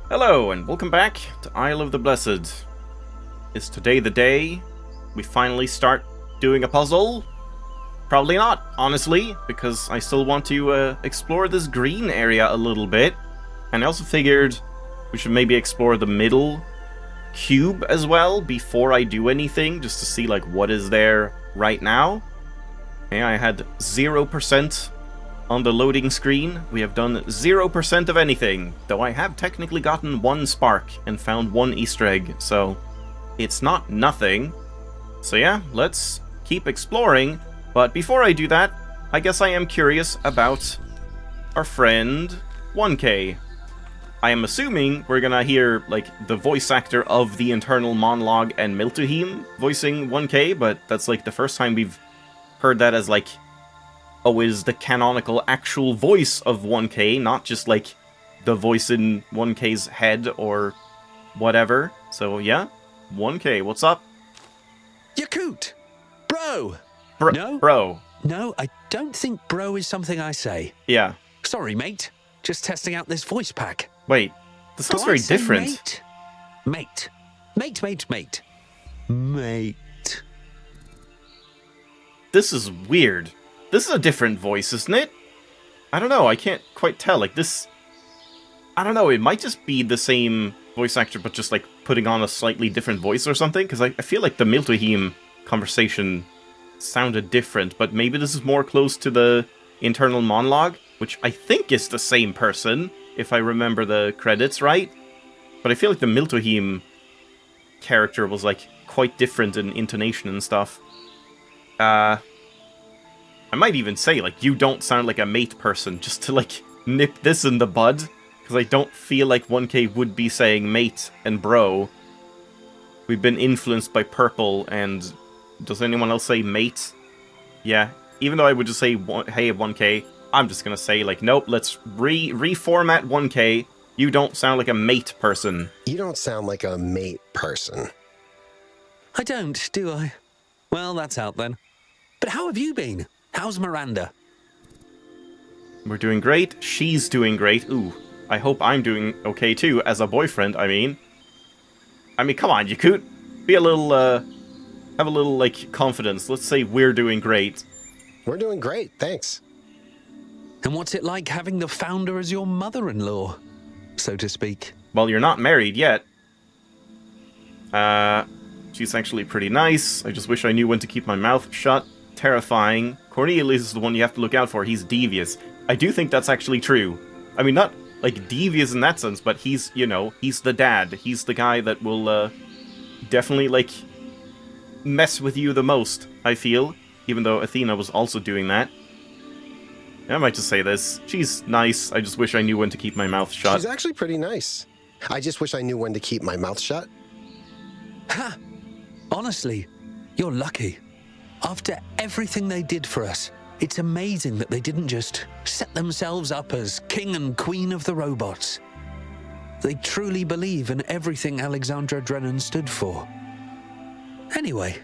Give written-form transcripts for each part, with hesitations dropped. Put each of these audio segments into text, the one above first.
Hello, and welcome back to Isle of the Blessed. Is today the day we finally start doing a puzzle? Probably not, honestly, because I still want to explore this green area a little bit. And I also figured we should maybe explore the middle cube as well before I do anything, just to see like what is there right now. Yeah, I had 0% on the loading screen. We have done 0% of anything, though I have technically gotten one spark and found one Easter egg, so it's not nothing. So yeah, let's keep exploring, but before I do that, I guess I am curious about our friend 1K. I am assuming we're gonna hear, like, the voice actor of the internal monologue and Miltuhim voicing 1K, but that's, like, the first time we've heard that as, like, oh, is the canonical actual voice of 1K, not just, like, the voice in 1K's head or whatever. So, yeah. 1K, what's up? Yakut! Bro! No? Bro. No, I don't think bro is something I say. Yeah. Sorry, mate. Just testing out this voice pack. Wait, this sounds very different. Mate. Mate. Mate. This is weird. This is a different voice, isn't it? I don't know, I can't quite tell. Like, this... I don't know, it might just be the same voice actor, but just, like, putting on a slightly different voice or something, because I feel like the Miltuhim conversation sounded different, but maybe this is more close to the internal monologue, which I think is the same person, if I remember the credits right. But I feel like the Miltuhim character was, like, quite different in intonation and stuff. I might even say, like, you don't sound like a mate person, just to, like, nip this in the bud, because I don't feel like 1K would be saying mate and bro. We've been influenced by purple, and does anyone else say mate? Yeah, even though I would just say, hey, 1K, I'm just gonna say, like, nope, let's reformat 1K. You don't sound like a mate person. You don't sound like a mate person. I don't, do I? Well, that's out then. But how have you been? How's Miranda? We're doing great. She's doing great. Ooh, I hope I'm doing okay too, as a boyfriend, I mean. Come on, Yakut. Be a little, have a little, like, confidence. Let's say we're doing great. We're doing great, thanks. And what's it like having the founder as your mother-in-law, so to speak? Well, you're not married yet. She's actually pretty nice. I just wish I knew when to keep my mouth shut. Terrifying. Cornelius is the one you have to look out for. He's devious. I do think that's actually true. I mean, not, like, devious in that sense, but he's, you know, he's the dad. He's the guy that will, definitely, like, mess with you the most, I feel. Even though Athena was also doing that. I might just say this. She's nice. I just wish I knew when to keep my mouth shut. She's actually pretty nice. I just wish I knew when to keep my mouth shut. Ha! Honestly, you're lucky. After everything they did for us, it's amazing that they didn't just set themselves up as king and queen of the robots. They truly believe in everything Alexandra Drennan stood for. Anyway,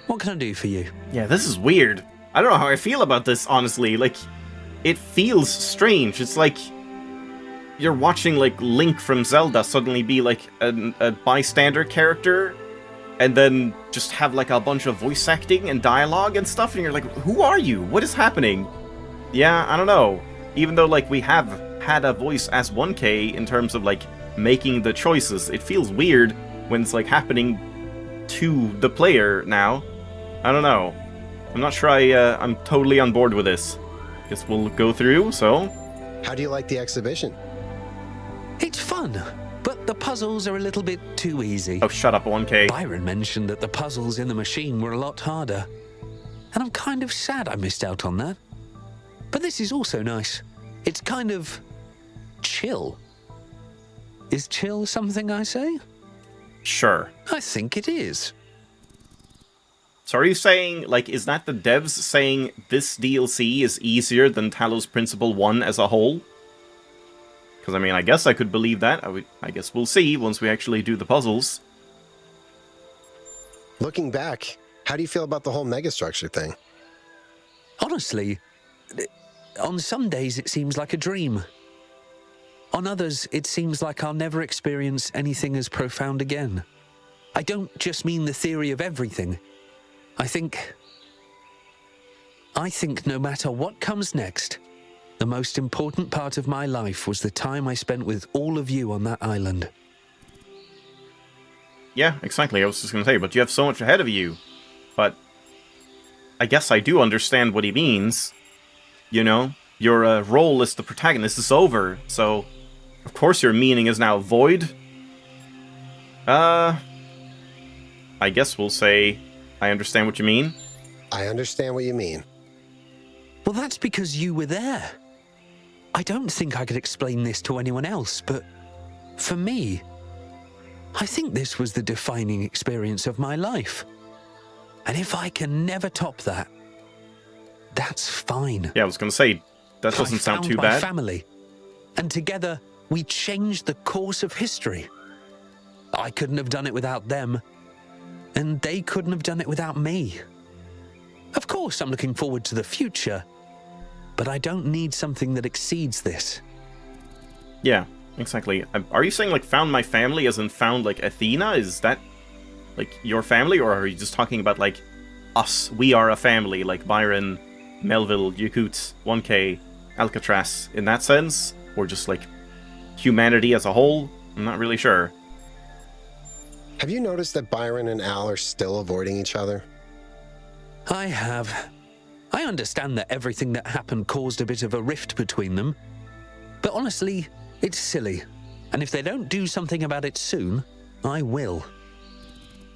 what can I do for you? Yeah, this is weird. I don't know how I feel about this, honestly. Like, it feels strange. It's like you're watching, like, Link from Zelda suddenly be, like, a bystander character, and then just have, like, a bunch of voice acting and dialogue and stuff, and you're like, who are you? What is happening? Yeah, I don't know. Even though, like, we have had a voice as 1K in terms of, like, making the choices, it feels weird when it's, like, happening to the player now. I don't know. I'm not sure I'm totally on board with this. Guess we'll go through, so... How do you like the exhibition? It's fun, but the puzzles are a little bit too easy. Oh, shut up, 1K. Byron mentioned that the puzzles in the machine were a lot harder. And I'm kind of sad I missed out on that. But this is also nice. It's kind of... chill. Is chill something I say? Sure. I think it is. So are you saying, like, is that the devs saying this DLC is easier than Talos Principle 1 as a whole? Because, I mean, I guess I could believe that. I guess we'll see once we actually do the puzzles. Looking back, how do you feel about the whole megastructure thing? Honestly, on some days it seems like a dream. On others, it seems like I'll never experience anything as profound again. I don't just mean the theory of everything. I think no matter what comes next, the most important part of my life was the time I spent with all of you on that island. Yeah, exactly. I was just going to say, but you have so much ahead of you. But I guess I do understand what he means. You know, your role as the protagonist is over, so of course your meaning is now void. I guess we'll say I understand what you mean. I understand what you mean. Well, that's because you were there. I don't think I could explain this to anyone else, but for me, I think this was the defining experience of my life. And if I can never top that, that's fine. Yeah, I was going to say, that doesn't sound too I found my bad. family, and together we changed the course of history. I couldn't have done it without them, and they couldn't have done it without me. Of course, I'm looking forward to the future, but I don't need something that exceeds this. Yeah, exactly. Are you saying, like, found my family as in found, like, Athena? Is that, like, your family? Or are you just talking about, like, us? We are a family, like Byron, Melville, Yakut, 1K, Alcatraz, in that sense? Or just, like, humanity as a whole? I'm not really sure. Have you noticed that Byron and Al are still avoiding each other? I have. I understand that everything that happened caused a bit of a rift between them, but honestly, it's silly. And if they don't do something about it soon, I will.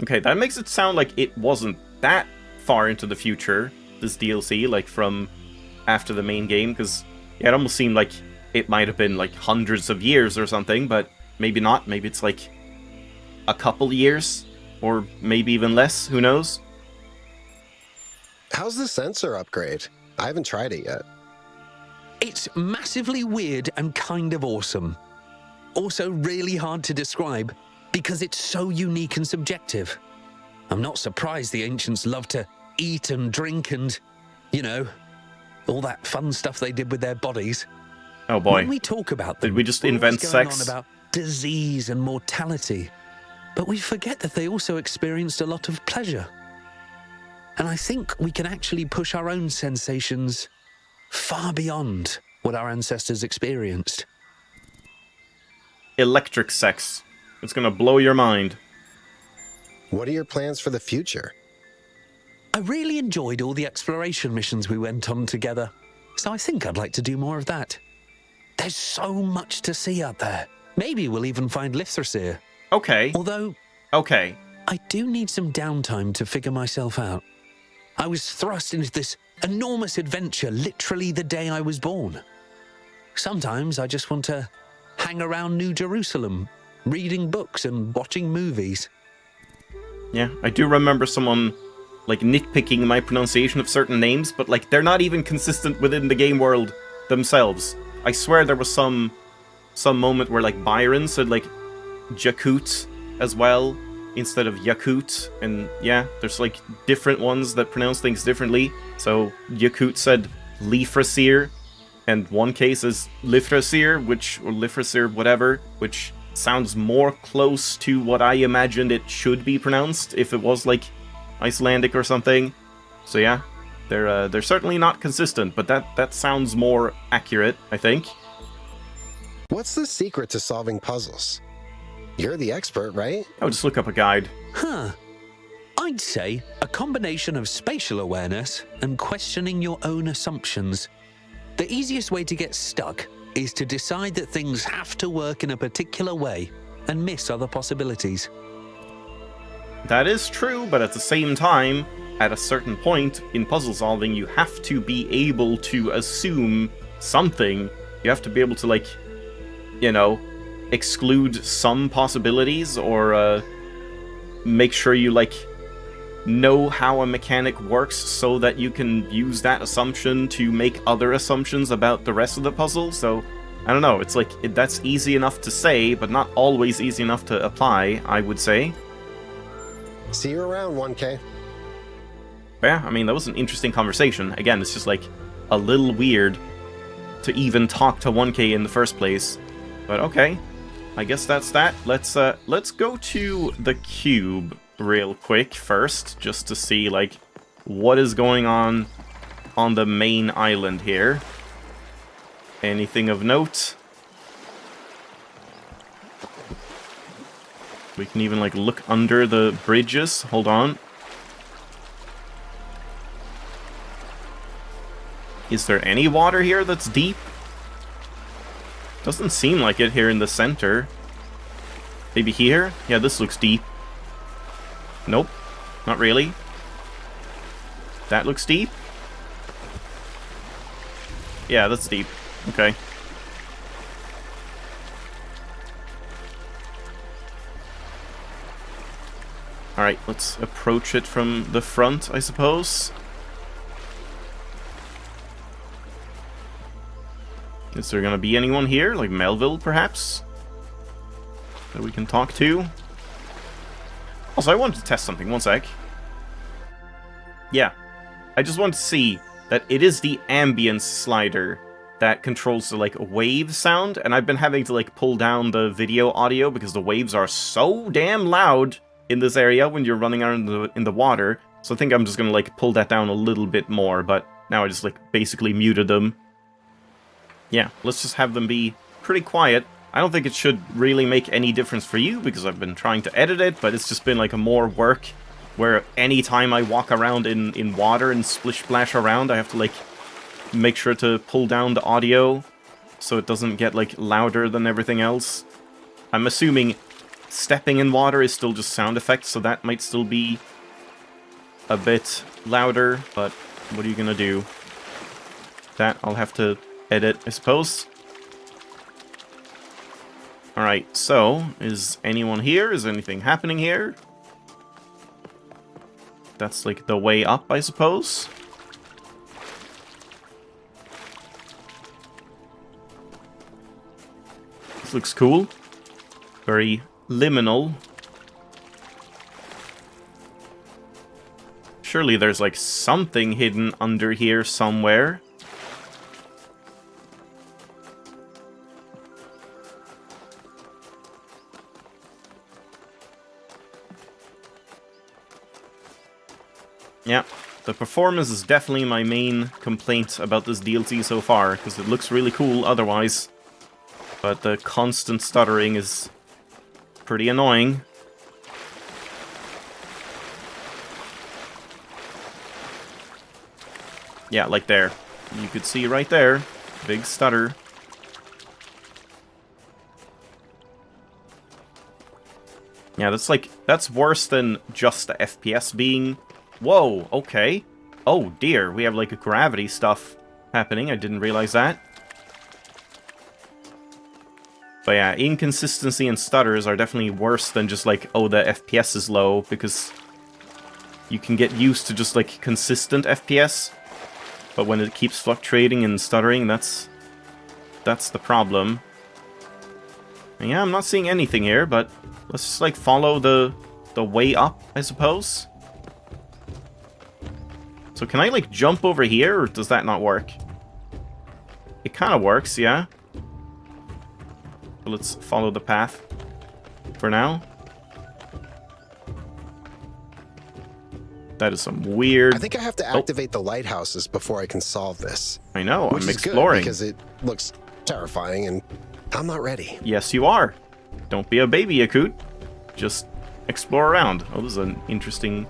Okay, that makes it sound like it wasn't that far into the future, this DLC, like from after the main game, because yeah, it almost seemed like it might have been like hundreds of years or something, but maybe not. Maybe it's like a couple years, or maybe even less, who knows? How's the sensor upgrade? I haven't tried it yet. It's massively weird and kind of awesome. Also really hard to describe because it's so unique and subjective. I'm not surprised the ancients loved to eat and drink and, you know, all that fun stuff they did with their bodies. Oh boy. When we talk about them, Did we just we're invent always going sex? on about disease and mortality, but we forget that they also experienced a lot of pleasure. And I think we can actually push our own sensations far beyond what our ancestors experienced. Electric sex. It's gonna blow your mind. What are your plans for the future? I really enjoyed all the exploration missions we went on together, so I think I'd like to do more of that. There's so much to see out there. Maybe we'll even find Lithrasir. Okay. Although, Okay. I do need some downtime to figure myself out. I was thrust into this enormous adventure literally the day I was born. Sometimes I just want to hang around New Jerusalem, reading books and watching movies. Yeah, I do remember someone, like, nitpicking my pronunciation of certain names, but, like, they're not even consistent within the game world themselves. I swear there was some moment where, like, Byron said, like, Jakut as well, instead of Yakut, and yeah, there's, like, different ones that pronounce things differently. So, Yakut said Lifrasir, and one case is Lifrasir, or Lifrasir, whatever, which sounds more close to what I imagined it should be pronounced if it was, like, Icelandic or something. So yeah, they're certainly not consistent, but that sounds more accurate, I think. What's the secret to solving puzzles? You're the expert, right? I would just look up a guide. Huh. I'd say a combination of spatial awareness and questioning your own assumptions. The easiest way to get stuck is to decide that things have to work in a particular way and miss other possibilities. That is true, but at the same time, at a certain point in puzzle solving, you have to be able to assume something. You have to be able to, like, you know, exclude some possibilities, or make sure you, like, know how a mechanic works so that you can use that assumption to make other assumptions about the rest of the puzzle. So, I don't know, it's like, that's easy enough to say, but not always easy enough to apply, I would say. See you around, 1K. But yeah, I mean, that was an interesting conversation. Again, it's just, like, a little weird to even talk to 1K in the first place. But okay, I guess that's that. Let's go to the cube real quick first, just to see, like, what is going on the main island here. Anything of note? We can even, like, look under the bridges. Hold on. Is there any water here that's deep? Doesn't seem like it here in the center. Maybe here? Yeah, this looks deep. Nope. Not really. That looks deep? Yeah, that's deep. Okay. Alright, let's approach it from the front, I suppose. Is there gonna be anyone here? Like Melville, perhaps? That we can talk to? Also, I wanted to test something. One sec. Yeah. I just want to see that it is the ambience slider that controls the, like, wave sound, and I've been having to, like, pull down the video audio because the waves are so damn loud in this area when you're running around in the water. So I think I'm just gonna, like, pull that down a little bit more, but now I just, like, basically muted them. Yeah, let's just have them be pretty quiet. I don't think it should really make any difference for you, because I've been trying to edit it, but it's just been, like, a more work where anytime I walk around in water and splish-splash around, I have to, like, make sure to pull down the audio so it doesn't get, like, louder than everything else. I'm assuming stepping in water is still just sound effects, so that might still be a bit louder, but what are you gonna do? That I'll have to edit, I suppose. Alright, so, is anyone here? Is anything happening here? That's, like, the way up, I suppose? This looks cool. Very liminal. Surely there's, like, something hidden under here somewhere. Yeah, the performance is definitely my main complaint about this DLC so far, because it looks really cool otherwise. But the constant stuttering is pretty annoying. Yeah, like there. You could see right there. Big stutter. Yeah, that's worse than just the FPS being... Whoa, okay. Oh dear, we have, like, a gravity stuff happening. I didn't realize that. But yeah, inconsistency and stutters are definitely worse than just, like, oh, the FPS is low, because you can get used to just, like, consistent FPS. But when it keeps fluctuating and stuttering, that's the problem. And yeah, I'm not seeing anything here, but let's just, like, follow the way up, I suppose. So can I, like, jump over here, or does that not work? It kind of works, yeah. But let's follow the path for now. That is some weird... I think I have to activate the lighthouses before I can solve this. I know, Which I'm is exploring. good because it looks terrifying and I'm not ready. Yes, you are. Don't be a baby, Yakut. Just explore around. Oh, this is an interesting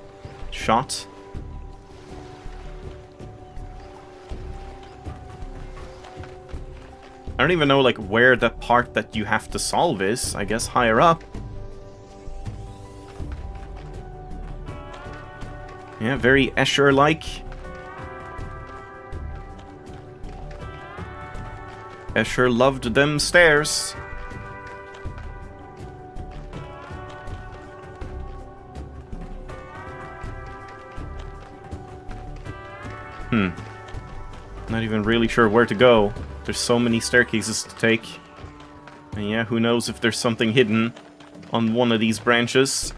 shot. I don't even know, like, where the part that you have to solve is. I guess higher up. Yeah, very Escher-like. Escher loved them stairs. Not even really sure where to go. There's so many staircases to take. And yeah, who knows if there's something hidden on one of these branches.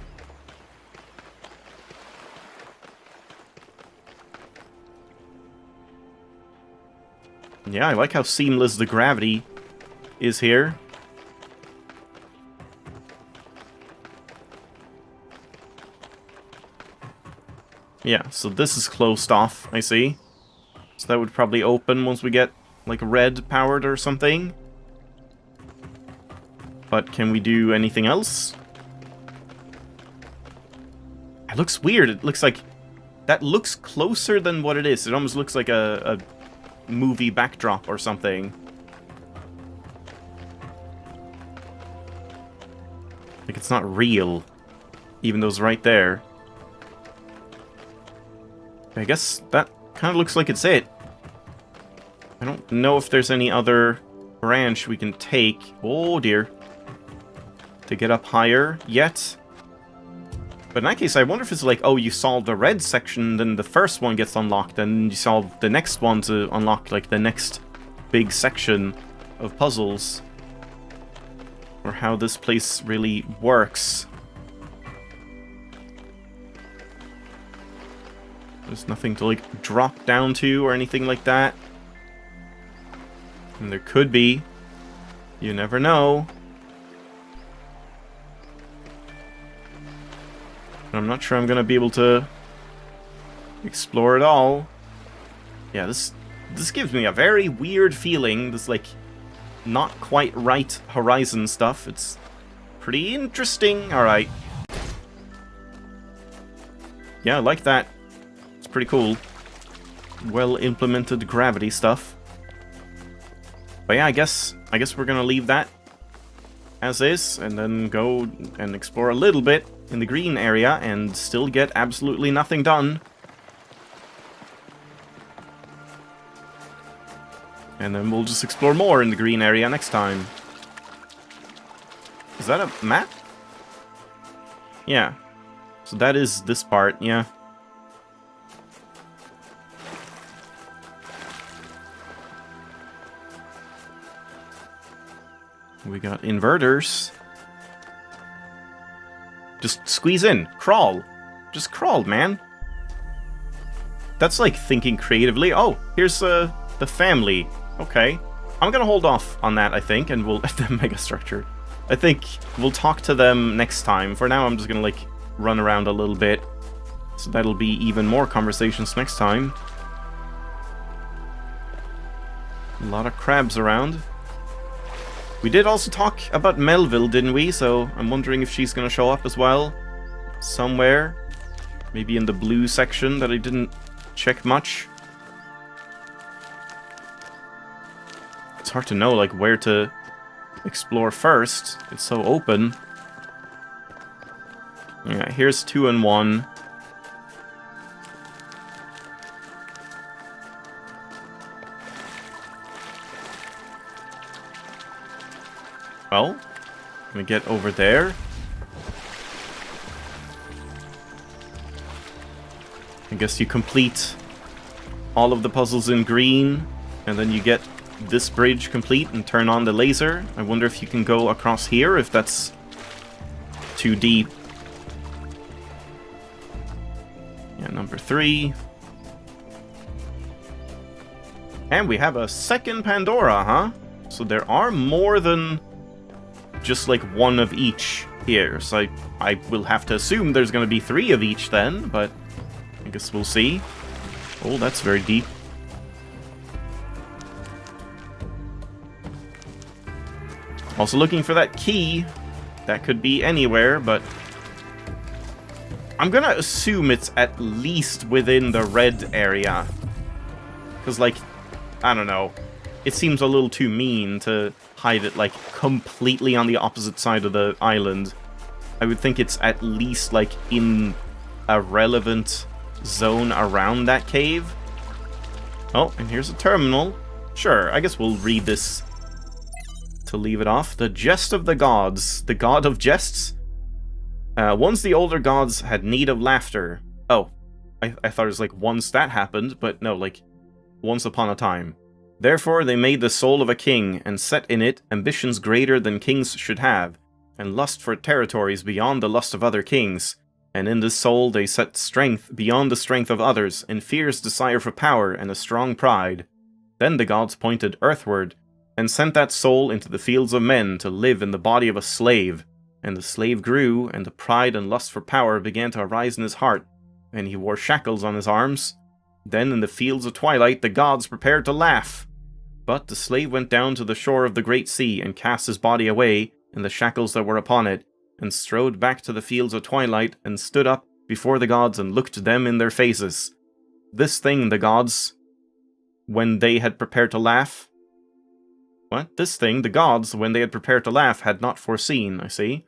Yeah, I like how seamless the gravity is here. Yeah, so this is closed off, I see. So that would probably open once we get, like, red powered or something. But can we do anything else? It looks weird. It looks like... That looks closer than what it is. It almost looks like a movie backdrop or something. Like it's not real. Even though it's right there. I guess that kind of looks like it's it. I don't know if there's any other branch we can take. Oh dear. To get up higher yet. But in that case, I wonder if it's like, oh, you solve the red section, then the first one gets unlocked, and you solve the next one to unlock, like, the next big section of puzzles. Or how this place really works. There's nothing to, like, drop down to or anything like that. And there could be. You never know. I'm not sure I'm gonna be able to explore it all. Yeah, this gives me a very weird feeling. This, like, not quite right Horizon stuff. It's pretty interesting. Alright. Yeah, I like that. It's pretty cool. Well implemented gravity stuff. But yeah, I guess we're gonna leave that as is, and then go and explore a little bit in the green area and still get absolutely nothing done. And then we'll just explore more in the green area next time. Is that a map? Yeah. So that is this part, yeah. We got inverters. Just squeeze in. Crawl. Just crawl, man. That's like thinking creatively. Oh, here's the family. Okay. I'm gonna hold off on that, I think, and we'll... the megastructure. I think we'll talk to them next time. For now, I'm just gonna, like, run around a little bit. So that'll be even more conversations next time. A lot of crabs around. We did also talk about Melville, didn't we? So I'm wondering if she's gonna show up as well. Somewhere. Maybe in the blue section that I didn't check much. It's hard to know, like, where to explore first. It's so open. Yeah, here's 2 and 1. Well, let me get over there. I guess you complete all of the puzzles in green, and then you get this bridge complete and turn on the laser. I wonder if you can go across here, if that's too deep. Yeah, number 3. And we have a second Pandora, huh? So there are more than just like one of each here. So I will have to assume there's going to be 3 of each then, but I guess we'll see. Oh, that's very deep. Also looking for that key. That could be anywhere, but I'm gonna assume it's at least within the red area. Because, like, I don't know. It seems a little too mean to hide it, like, completely on the opposite side of the island. I would think it's at least, like, in a relevant zone around that cave. Oh, and here's a terminal. Sure, I guess we'll read this to leave it off. The Jest of the Gods. The God of Jests? Once the older gods had need of laughter. Oh, I thought it was like once that happened, but no, like once upon a time. Therefore they made the soul of a king, and set in it ambitions greater than kings should have, and lust for territories beyond the lust of other kings. And in this soul they set strength beyond the strength of others, and fierce desire for power and a strong pride. Then the gods pointed earthward, and sent that soul into the fields of men to live in the body of a slave. And the slave grew, and the pride and lust for power began to arise in his heart. and he wore shackles on his arms. Then in the fields of twilight the gods prepared to laugh. But the slave went down to the shore of the great sea, and cast his body away, and the shackles that were upon it, and strode back to the fields of twilight, and stood up before the gods, and looked them in their faces. This thing the gods, when they had prepared to laugh... What? This thing the gods, when they had prepared to laugh, had not foreseen, I see.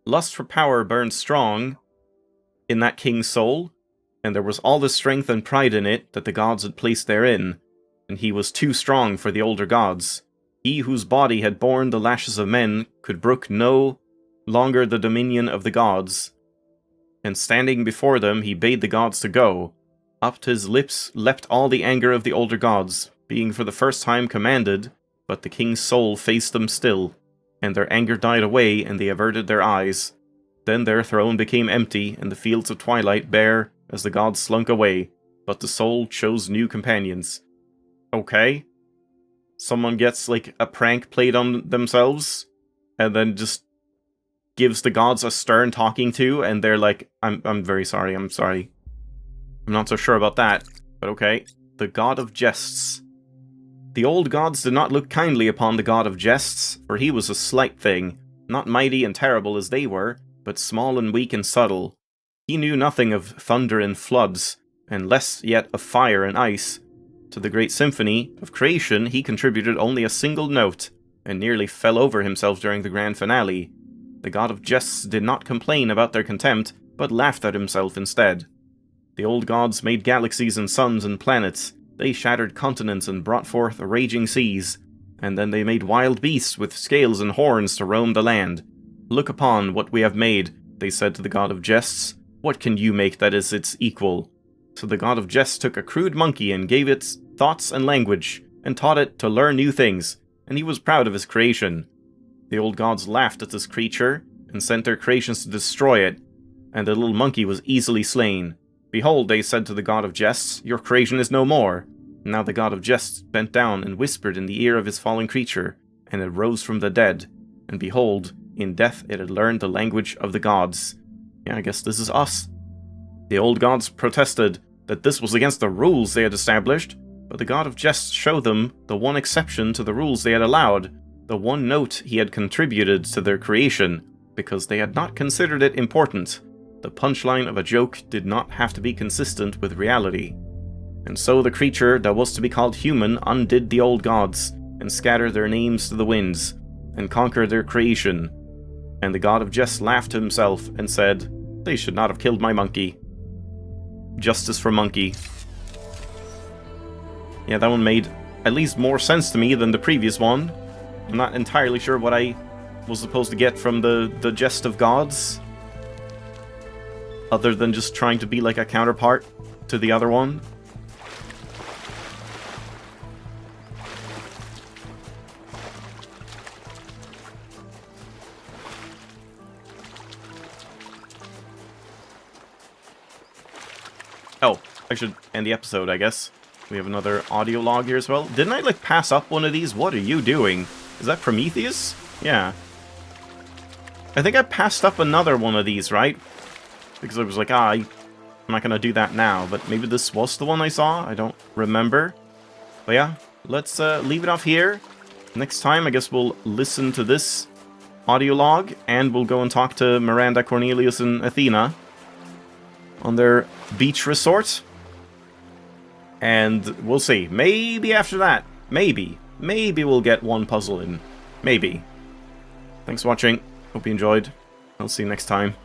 Lust for power burned strong in that king's soul, and there was all the strength and pride in it that the gods had placed therein, and he was too strong for the older gods. He whose body had borne the lashes of men could brook no longer the dominion of the gods, and standing before them he bade the gods to go. Up to his lips leapt all the anger of the older gods, being for the first time commanded, but the king's soul faced them still, and their anger died away, and they averted their eyes. Then their throne became empty, and the fields of twilight bare, as the gods slunk away, but the soul chose new companions. Okay. Someone gets, like, a prank played on themselves, and then just gives the gods a stern talking to, and they're like, I'm very sorry, I'm sorry. I'm not so sure about that, but okay. The god of jests. The old gods did not look kindly upon the god of jests, for he was a slight thing, not mighty and terrible as they were, but small and weak and subtle. He knew nothing of thunder and floods, and less yet of fire and ice. To the great symphony of creation he contributed only a single note, and nearly fell over himself during the grand finale. The god of jests did not complain about their contempt, but laughed at himself instead. The old gods made galaxies and suns and planets. They shattered continents and brought forth raging seas. And then they made wild beasts with scales and horns to roam the land. Look upon what we have made, they said to the god of jests. What can you make that is its equal? So the god of jests took a crude monkey and gave it thoughts and language, and taught it to learn new things, and he was proud of his creation. The old gods laughed at this creature, and sent their creations to destroy it, and the little monkey was easily slain. Behold, they said to the god of jests, your creation is no more. And now the god of jests bent down and whispered in the ear of his fallen creature, and it rose from the dead. And behold, in death it had learned the language of the gods. Yeah, I guess this is us. The old gods protested that this was against the rules they had established, but the god of jests showed them the one exception to the rules they had allowed, the one note he had contributed to their creation, because they had not considered it important. The punchline of a joke did not have to be consistent with reality. And so the creature that was to be called human undid the old gods, and scattered their names to the winds, and conquered their creation. And the god of jests laughed to himself, and said, they should not have killed my monkey. Justice for monkey. Yeah, that one made at least more sense to me than the previous one. I'm not entirely sure what I was supposed to get from the jest of gods, other than just trying to be like a counterpart to the other one. Oh, I should end the episode, I guess. We have another audio log here as well. Didn't I, like, pass up one of these? What are you doing? Is that Prometheus? Yeah. I think I passed up another one of these, right? Because I was like, I'm not going to do that now. But maybe this was the one I saw? I don't remember. But yeah, let's leave it off here. Next time, I guess we'll listen to this audio log. And we'll go and talk to Miranda, Cornelius, and Athena on their beach resort. And we'll see. Maybe after that. Maybe we'll get one puzzle in. Maybe. Thanks for watching. Hope you enjoyed. I'll see you next time.